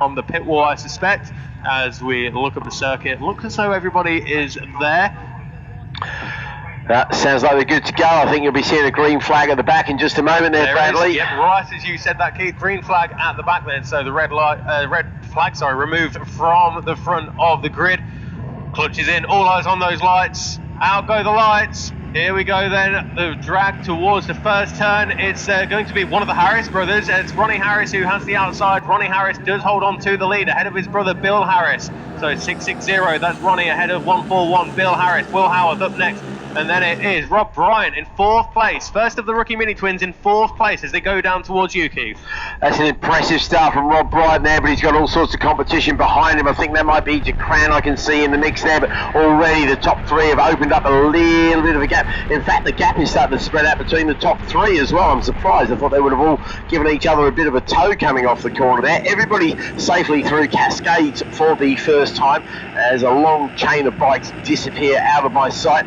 from the pit wall, I suspect, as we look at the circuit. Looks as though everybody is there. That sounds like they're good to go. I think you'll be seeing a green flag at the back in just a moment there, Bradley. Yep, right as you said that, Keith. Green flag at the back then. So the red flag, removed from the front of the grid. Clutches in, all eyes on those lights. Out go the lights. Here we go then, the drag towards the first turn. It's going to be one of the Harris brothers. It's Ronnie Harris who has the outside. Ronnie Harris does hold on to the lead ahead of his brother Bill Harris. So 660, that's Ronnie ahead of 141, Bill Harris. Will Howarth up next. And then it is Rob Bryant in 4th place. First of the rookie Minitwins in 4th place as they go down towards you, Keith. That's an impressive start from Rob Bryant there, but he's got all sorts of competition behind him. I think that might be Decran I can see in the mix there, but already the top 3 have opened up a little bit of a gap. In fact, the gap is starting to spread out between the top 3 as well. I'm surprised. I thought they would have all given each other a bit of a tow coming off the corner there. Everybody safely through Cascades for the first time as a long chain of bikes disappear out of my sight.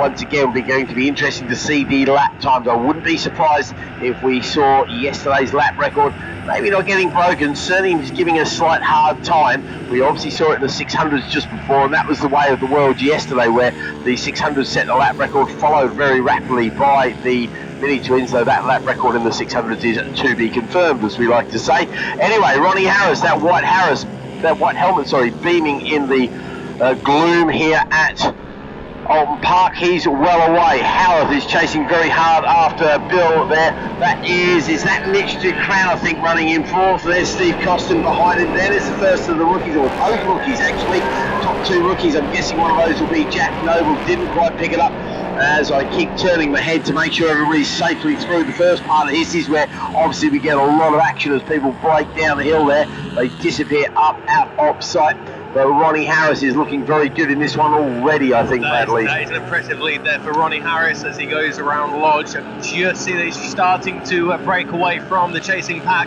Once again, it'll be going to be interesting to see the lap times. I wouldn't be surprised if we saw yesterday's lap record maybe not getting broken, certainly just giving a slight hard time. We obviously saw it in the 600s just before, and that was the way of the world yesterday, where the 600s set the lap record, followed very rapidly by the Minitwins, though that lap record in the 600s is to be confirmed, as we like to say. Anyway, Ronnie Harris, that white helmet, beaming in the gloom here at Alton Park. He's well away. Howarth is chasing very hard after Bill there. Is that Mitch Decran, I think, running in 4th. There's Steve Costin behind him. There's the first of the rookies, or both rookies actually. Top 2 rookies. I'm guessing one of those will be Jack Noble. Didn't quite pick it up as I keep turning my head to make sure everybody's safely through. The first part of this is where obviously we get a lot of action as people break down the hill there. They disappear up, out, off site. But Ronnie Harris is looking very good in this one already, I think, Bradley. That is an impressive lead there for Ronnie Harris as he goes around Lodge. I can just see that he's starting to break away from the chasing pack.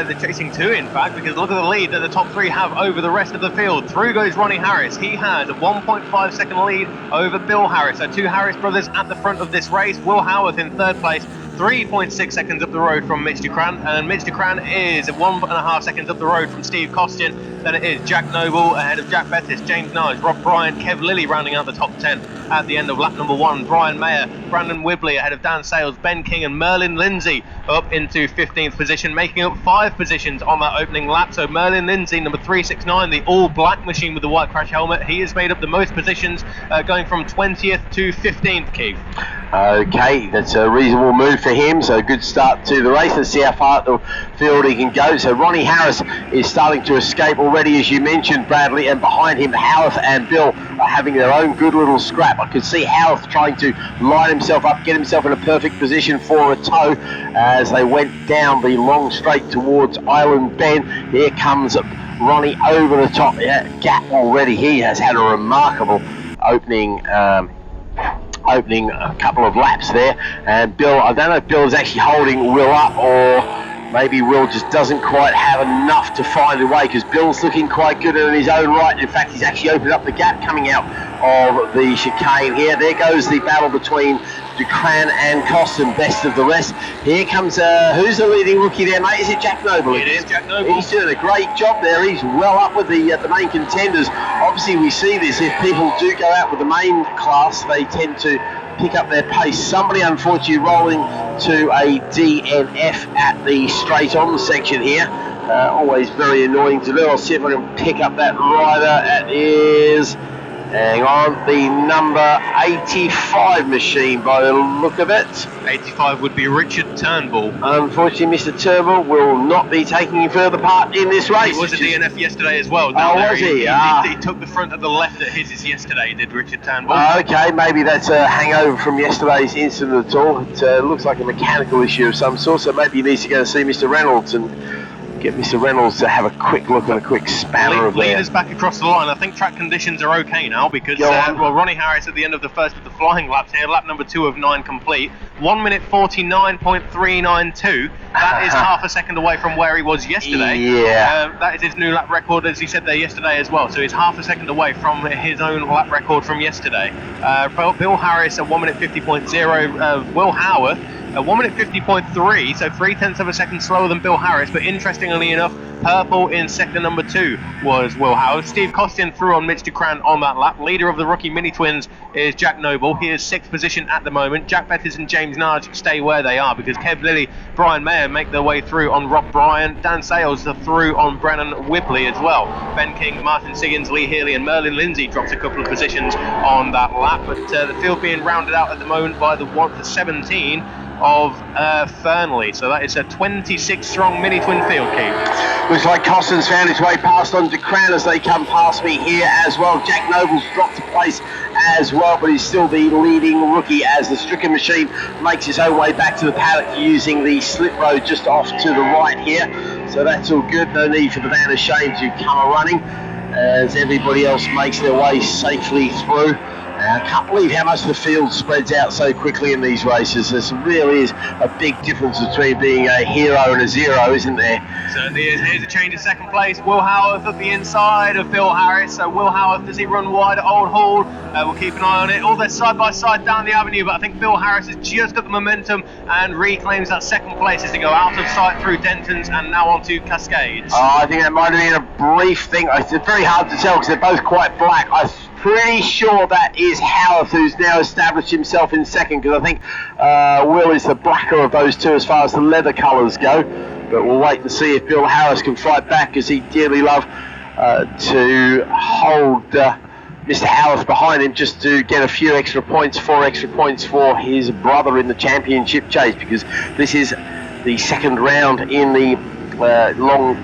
The chasing 2, in fact, because look at the lead that the top 3 have over the rest of the field. Through goes Ronnie Harris. He has a 1.5 second lead over Bill Harris. So 2 Harris brothers at the front of this race. Will Howarth in 3rd place. 3.6 seconds up the road from Mitch Decran, and Mitch Decran is 1.5 seconds up the road from Steve Costin. Then it is Jack Noble ahead of Jack Bettis, James Nige, Rob Bryant, Kev Lilly rounding out the top 10 at the end of lap number 1. Brian Mayer, Brandon Wibley ahead of Dan Sales, Ben King and Merlin Lindsay up into 15th position, making up 5 positions on that opening lap. So Merlin Lindsay, number 369, the all-black machine with the white crash helmet, he has made up the most positions, going from 20th to 15th, Keith. Okay, that's a reasonable move for him, so good start to the race. Let's see how far the field he can go. So Ronnie Harris is starting to escape already, as you mentioned, Bradley, and behind him Howarth and Bill are having their own good little scrap. I could see Howarth trying to line himself up, get himself in a perfect position for a tow as they went down the long straight towards Island Bend. Here comes Ronnie over the top. Gap already. He has had a remarkable opening a couple of laps there, and Bill, I don't know if Bill is actually holding Will up, or maybe Will just doesn't quite have enough to find a way, because Bill's looking quite good in his own right. In fact, he's actually opened up the gap coming out of the chicane here. There goes the battle between Decran and Costin, best of the rest. Here comes, who's the leading rookie there, mate? Is it Jack Noble? It is Jack Noble. He's doing a great job there. He's well up with the main contenders. Obviously, we see this. If people do go out with the main class, they tend to pick up their pace. Somebody, unfortunately, rolling to a DNF at the straight-on section here. Always very annoying to do. I'll see if I can pick up that rider. That is... hang on, the number 85 machine by the look of it. 85 would be Richard Turnbull. Unfortunately, Mr. Turnbull will not be taking further part in this race. He was a DNF yesterday as well. Oh, was he? He took the front of the left at his yesterday, did Richard Turnbull. Okay, maybe that's a hangover from yesterday's incident at all. It looks like a mechanical issue of some sort, so maybe he needs to go and see Mr. Reynolds and get Mr. Reynolds to have a quick look and a quick spanner of there. Leaders back across the line. I think track conditions are okay now because Ronnie Harris at the end of the first of the flying laps here, lap number 2 of 9 complete, 1 minute 49.392. That is half a second away from where he was yesterday. Yeah. That is his new lap record, as he said there yesterday as well. So he's half a second away from his own lap record from yesterday. Bill Harris at 1 minute 50.0. Will Howarth at 1 minute 50.3, so 0.3 of a second slower than Bill Harris, but interestingly enough, Purple in sector number 2 was Will Howard. Steve Costin through on Mitch Ducran on that lap. Leader of the rookie Minitwins is Jack Noble. He is 6th position at the moment. Jack Betters and James Narge stay where they are because Kev Lilly, Brian Mayer make their way through on Rob Bryan. Dan Sales are through on Brennan Whipley as well. Ben King, Martin Siggins, Lee Healy and Merlin Lindsay drops a couple of positions on that lap. But the field being rounded out at the moment by the 17 of Fernley. So that is a 26 strong Minitwin field, Keith. Looks like Costin's found his way past on Ducran as they come past me here as well. Jack Noble's dropped a place as well, but he's still the leading rookie as the Stricken machine makes his own way back to the paddock using the slip road just off to the right here. So that's all good. No need for the van of shame to come a-running as everybody else makes their way safely through. I can't believe how much the field spreads out so quickly in these races. There really is a big difference between being a hero and a zero, isn't there? Certainly is. Here's a change in second place. Will Howarth at the inside of Bill Harris. So Will Howarth, does he run wide at Old Hall? We'll keep an eye on it. All they're side by side down the avenue, but I think Bill Harris has just got the momentum and reclaims that second place as they go out of sight through Denton's and now onto Cascades. I think that might have been a brief thing. It's very hard to tell because they're both quite black. I'm pretty sure that is Howarth who's now established himself in second, because I think Will is the blacker of those two as far as the leather colours go. But we'll wait and see if Bill Harris can fight back, because he'd dearly love to hold Mr. Howarth behind him just to get a few extra points, 4 extra points for his brother in the championship chase, because this is the second round in the long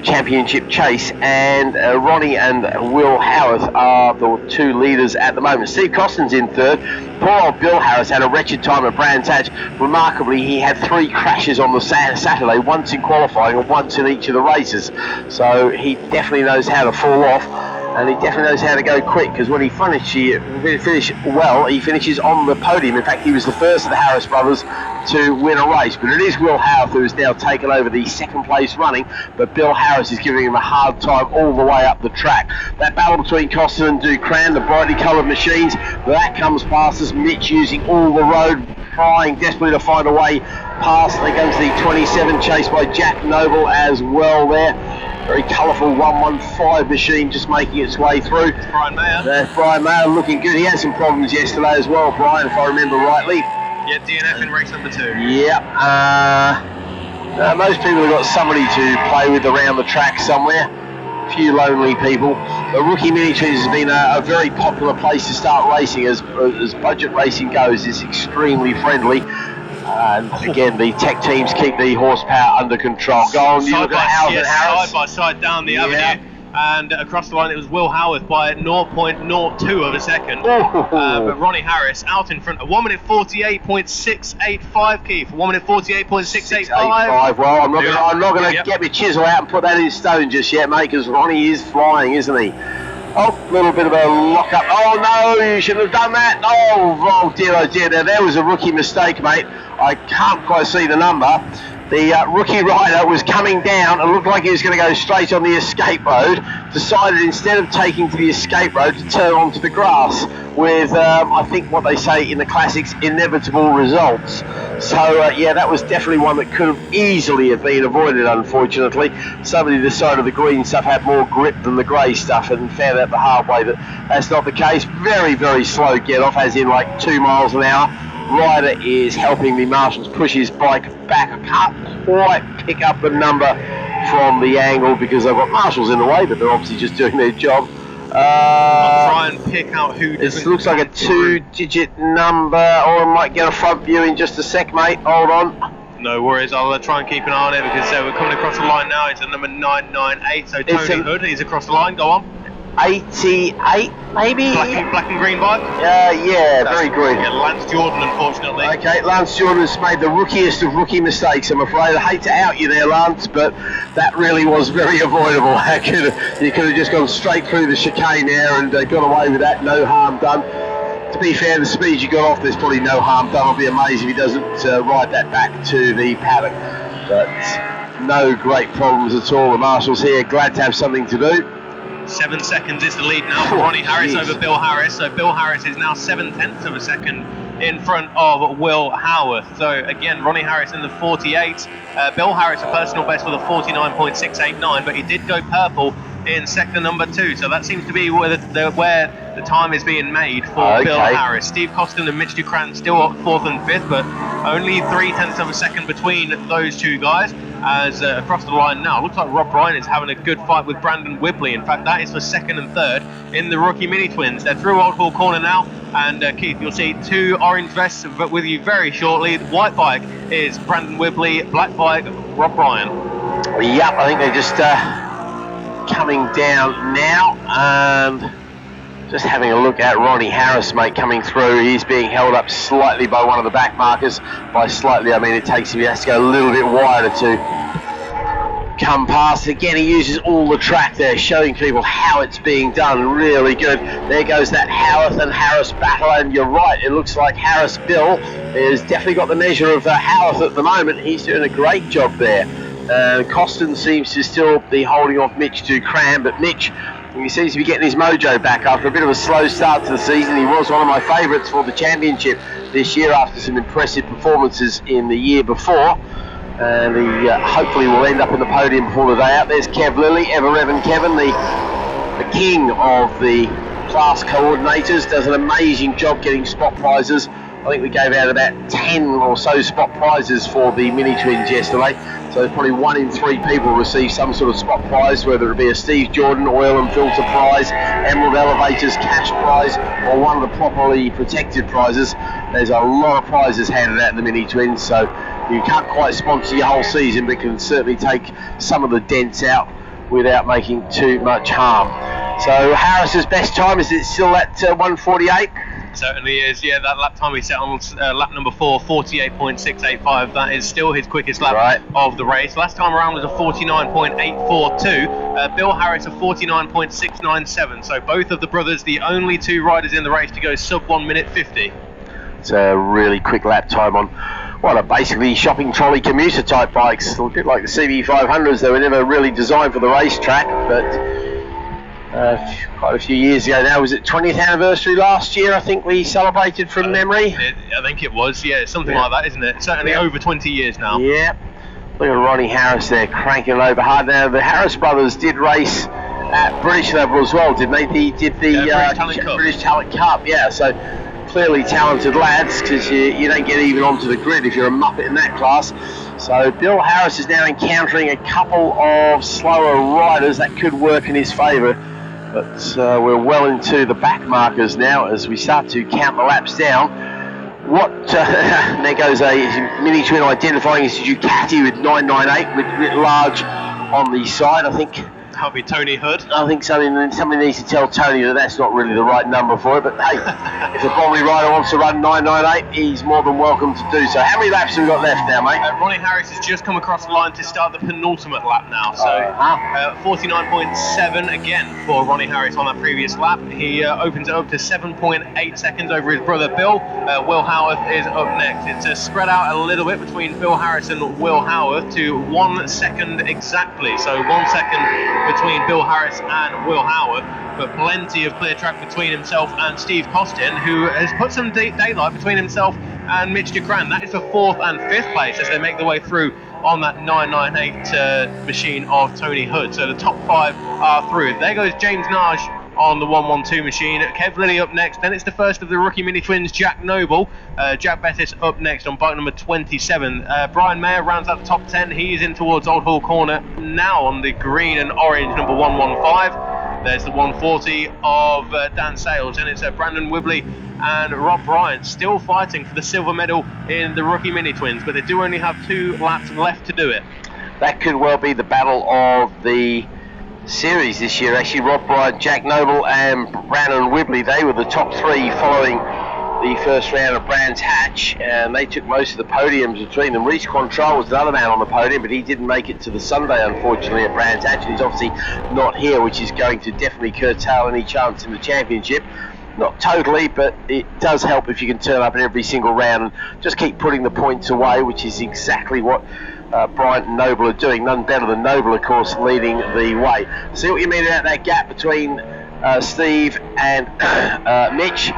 championship chase, and Ronnie and Will Howarth are the two leaders at the moment. Steve Costin's in third. Poor old Bill Harris had a wretched time at Brands Hatch. Remarkably, he had 3 crashes on the Saturday, once in qualifying and once in each of the races. So he definitely knows how to fall off, and he definitely knows how to go quick, because when he finishes well, he finishes on the podium. In fact, he was the first of the Harris brothers to win a race. But it is Will Howarth who has now taken over the second place running, but Bill Harris is giving him a hard time all the way up the track. That battle between Costin and Ducran, the brightly coloured machines, that comes past us. Mitch using all the road, trying desperately to find a way past. There goes the 27 chased by Jack Noble as well there. Very colourful 115 machine just making its way through. Brian Mayer. That's Brian Mayer looking good. He had some problems yesterday as well, Brian, if I remember rightly. Yeah, DNF in race number 2. Yep. Most people have got somebody to play with around the track somewhere. A few lonely people. The Rookie Minitwins has been a very popular place to start racing as budget racing goes. It's extremely friendly. And again, the tech teams keep the horsepower under control. Go on, you look at Harris. Side by side down the avenue. And across the line it was Will Howarth by 0.02 of a second. But Ronnie Harris out in front, a 1 minute 48.685, Keith. 1 minute 48.685. Well, I'm not going to get my chisel out and put that in stone just yet, mate, because Ronnie is flying, isn't he? Oh, a little bit of a lock up. Oh no, you shouldn't have done that. Oh dear, oh dear. There was a rookie mistake, mate. I can't quite see the number. The rookie rider was coming down and looked like he was going to go straight on the escape road. Decided instead of taking to the escape road to turn onto the grass with, I think what they say in the classics, inevitable results. So yeah, that was definitely one that could have easily have been avoided, unfortunately. Somebody decided the green stuff had more grip than the grey stuff and found out the hard way that that's not the case. Very, very slow get off, as in like 2 miles an hour. Rider is helping the marshals push his bike back. I can't quite pick up the number from the angle because they've got marshals in the way, but they're obviously just doing their job. I'll try and pick out who. This looks like a 2-digit number, or I might get a front view in just a sec, mate. Hold on. No worries, I'll try and keep an eye on it because we're coming across the line now. It's a number 998, so Tony Hood is across the line. Go on. 88, maybe? Black and green bike? Yeah, very green. Yeah, Lance Jordan, unfortunately. Okay, Lance Jordan's made the rookiest of rookie mistakes, I'm afraid. I hate to out you there, Lance, but that really was very avoidable. You could have just gone straight through the chicane there and got away with that, no harm done. To be fair, the speed you got off, there's probably no harm done. I'll be amazed if he doesn't ride that back to the paddock. But no great problems at all. The marshals here, glad to have something to do. 7 seconds is the lead now for Ronnie Harris over Bill Harris. So Bill Harris is now 7/10 of a second in front of Will Howarth. So again, Ronnie Harris in the 48. Bill Harris, a personal best with a 49.689, but he did go purple in sector number 2. So that seems to be where the time is being made for Bill Harris. Steve Costin and Mitch Ducran still up 4th and 5th, but only 0.3 of a second between those two guys. As across the line now, looks like Rob Bryan is having a good fight with Brandon Whibley. In fact, that is for 2nd and 3rd in the rookie Minitwins. They're through Old Hall Corner now, and Keith, you'll see 2 orange vests with you very shortly. The white bike is Brandon Whibley, black bike Rob Bryan. Yep, I think they're just coming down now, and just having a look at Ronnie Harris, mate, coming through. He's being held up slightly by one of the back markers. By slightly, I mean it takes him, he has to go a little bit wider to come past. Again, he uses all the track there, showing people how it's being done. Really good. There goes that Howarth and Harris battle, and you're right, it looks like Harris Bill has definitely got the measure of Howarth at the moment. He's doing a great job there. Costin seems to still be holding off Mitch Ducran, but Mitch, he seems to be getting his mojo back after a bit of a slow start to the season. He was one of my favourites for the championship this year after some impressive performances in the year before, and he hopefully will end up in the podium before the day out. There's Kev Lilly, Ever-Revan Kevin, the king of the class coordinators, does an amazing job getting spot prizes. I think we gave out about 10 or so spot prizes for the Minitwins yesterday. So probably 1 in 3 people receive some sort of spot prize, whether it be a Steve Jordan oil and filter prize, Emerald Elevators cash prize, or one of the properly protected prizes. There's a lot of prizes handed out in the Minitwins, so you can't quite sponsor your whole season, but can certainly take some of the dents out without making too much harm. So Harris's best time, is it still at 1:48? Certainly is, yeah. That lap time he set on lap number 4, 48.685. That is still his quickest lap of the race. Last time around was a 49.842. Bill Harris a 49.697. So both of the brothers, the only 2 riders in the race to go sub 1 minute 50. It's a really quick lap time on what are basically shopping trolley commuter type bikes. A bit like the CB500s. They were never really designed for the racetrack, but quite a few years ago now. Was it 20th anniversary last year, I think we celebrated from memory? I think it was, yeah, something like that, isn't it? Certainly over 20 years now. Yeah. Look at Ronnie Harris there, cranking it over hard. Now, the Harris brothers did race at British level as well, didn't they? They did the British Talent Cup, yeah, so clearly talented lads, because you don't get even onto the grid if you're a muppet in that class. So Bill Harris is now encountering a couple of slower riders that could work in his favour. But we're well into the back markers now as we start to count the laps down. There goes a Minitwin identifying as Ducati with 998 with writ large on the side. I think that'll be Tony Hood. I think somebody needs to tell Tony that that's not really the right number for it. But hey, if the Bromley rider wants to run 998, he's more than welcome to do so. How many laps have we got left now, mate? Ronnie Harris has just come across the line to start the penultimate lap now. So 49.7 again for Ronnie Harris on that previous lap. He opens it up to 7.8 seconds over his brother Bill. Will Howarth is up next. It's spread out a little bit between Bill Harris and Will Howarth to 1 second exactly. So 1 second between Bill Harris and Will Howarth, but plenty of clear track between himself and Steve Costin, who has put some daylight between himself and Mitch Ducran. That is for 4th and 5th place as they make their way through on that 998 machine of Tony Hood. So the top 5 are through. There goes James Nage on the 112 machine. Kev Lilly up next. Then it's the first of the rookie Minitwins, Jack Noble. Jack Bettis up next on bike number 27. Brian Mayer rounds out the top 10. He's in towards Old Hall Corner now on the green and orange number 115. There's the 140 of Dan Sales, and it's Brandon Whibley and Rob Bryan still fighting for the silver medal in the rookie Minitwins, but they do only have 2 laps left to do it. That could well be the battle of the series this year. Actually, Rob Bryan, Jack Noble and Brandon Whibley, they were the top 3 following the first round of Brands Hatch, and they took most of the podiums between them. Reece Quantrell was another man on the podium, but he didn't make it to the Sunday, unfortunately, at Brands Hatch, and he's obviously not here, which is going to definitely curtail any chance in the championship. Not totally, but it does help if you can turn up in every single round and just keep putting the points away, which is exactly what Bryant and Noble are doing. None better than Noble, of course, leading the way. See what you mean about that gap between Steve and Mitch.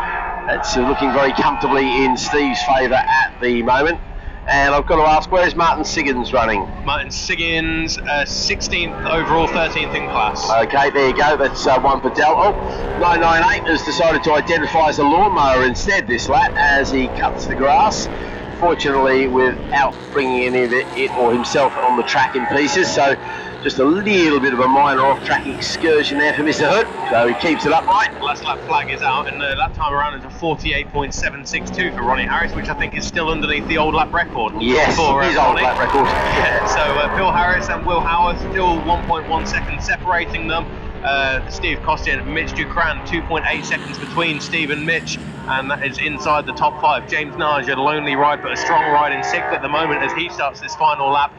It's looking very comfortably in Steve's favour at the moment. And I've got to ask, where's Martin Siggins running? Martin Siggins, 16th overall, 13th in class. Okay, there you go. That's one for Del. Oh, 998 has decided to identify as a lawnmower instead this lap as he cuts the grass. Fortunately, without bringing any of it or himself on the track in pieces. So just a little bit of a minor off-track excursion there for Mr. Hood. So he keeps it upright. Last lap flag is out, and that time around it's a 48.762 for Ronnie Harris, which I think is still underneath the old lap record. Yes, for his old lap record. Yeah, so Bill Harris and Will Howard still 1.1 seconds separating them. Steve Costin and Mitch Ducran, 2.8 seconds between Steve and Mitch, and that is inside the top 5. James Nage, a lonely ride, but a strong ride in 6th at the moment as he starts this final lap.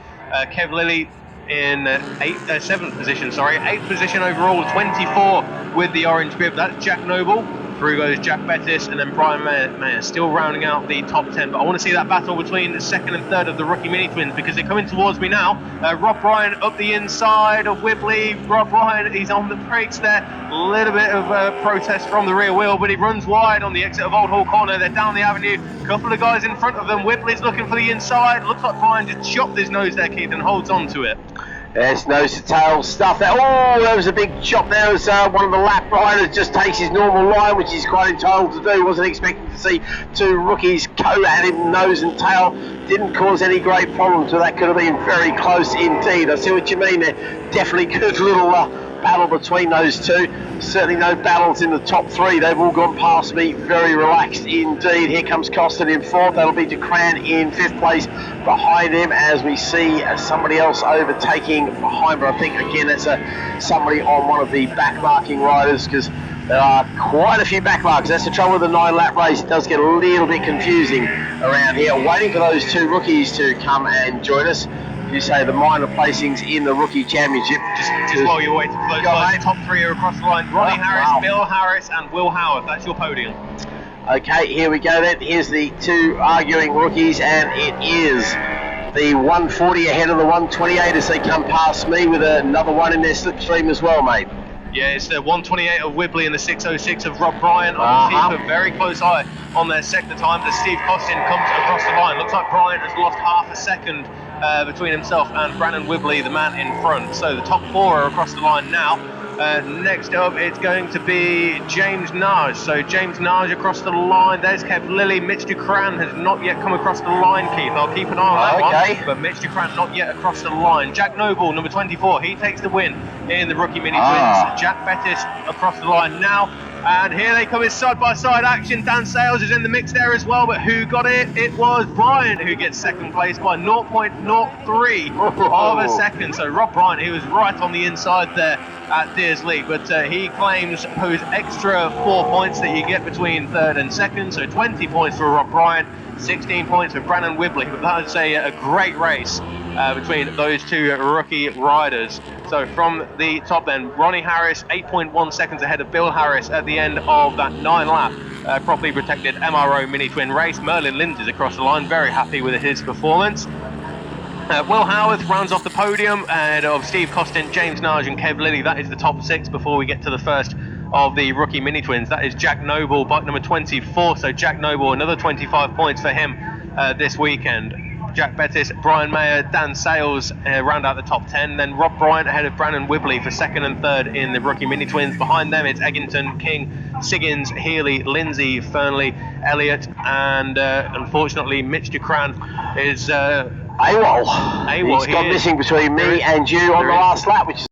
Kev Lilly in 7th position, 8th position overall, 24 with the orange bib. That's Jack Noble. Through goes Jack Bettis, and then Brian Mayer still rounding out the top 10. But I want to see that battle between the 2nd and 3rd of the rookie Minitwins, because they're coming towards me now. Rob Bryan up the inside of Whibley. Rob Bryan, he's on the brakes there. A little bit of protest from the rear wheel, but he runs wide on the exit of Old Hall Corner. They're down the avenue. A couple of guys in front of them. Whibley's looking for the inside. Looks like Bryan just chopped his nose there, Keith, and holds on to it. Yes, nose to tail stuff there. Oh, there was a big chop there as one of the lap riders just takes his normal line, which he's quite entitled to do. Wasn't expecting to see two rookies go at him nose and tail. Didn't cause any great problems, so that could have been very close indeed. I see what you mean there. Definitely good little battle between those two. Certainly no battles in the top 3. They've all gone past me very relaxed indeed. Here comes Costin in 4th. That'll be Ducran in 5th place behind him as we see somebody else overtaking behind. But I think again that's somebody on one of the back marking riders, because there are quite a few back markers. That's the trouble with the 9-lap race. It does get a little bit confusing around here. Waiting for those two rookies to come and join us. You say the minor placings in the rookie championship. Just while you're waiting for those guys, the top 3 are across the line. Ronnie Harris, wow. Bill Harris and Will Howard. That's your podium. Okay, here we go then. Here's the two arguing rookies, and it is the 140 ahead of the 128 as they come past me with another one in their slipstream as well, mate. Yeah, it's the 128 of Whibley and the 606 of Rob Bryan. Keep a very close eye on their sector time as Steve Costin comes across the line. Looks like Bryan has lost half a second between himself and Brandon Whibley, the man in front. So the top 4 are across the line now. Next up, it's going to be James Nage. So James Nage across the line. There's Kev Lilly. Mitch Ducran has not yet come across the line, Keith. I'll keep an eye on that one. But Mitch Ducran not yet across the line. Jack Noble, number 24, he takes the win in the rookie Minitwins. Jack Bettis across the line now. And here they come in side-by-side action. Dan Sales is in the mix there as well, but who got it? It was Bryan who gets second place by 0.03 of a second. So Rob Bryan, he was right on the inside there at Deers League, but he claims those extra 4 points that you get between 3rd and 2nd. So 20 points for Rob Bryan, 16 points for Brandon Whibley. But that was a great race between those two rookie riders. So from the top then, Ronnie Harris 8.1 seconds ahead of Bill Harris at the end of that 9-lap properly protected MRO Minitwin race. Merlin Lindsay's across the line, very happy with his performance. Will Howard rounds off the podium ahead of Steve Costin, James Nage and Kev Lilly. That is the top 6 before we get to the first of the rookie Minitwins. That is Jack Noble, bike number 24. So Jack Noble, another 25 points for him this weekend. Jack Bettis, Brian Mayer, Dan Sales round out the top 10. Then Rob Bryan ahead of Brandon Whibley for 2nd and 3rd in the rookie Minitwins. Behind them it's Eggington, King, Siggins, Healy, Lindsay, Fernley, Elliott, and unfortunately Mitch Ducran is AWOL. He's gone missing between me and you on the last lap, which is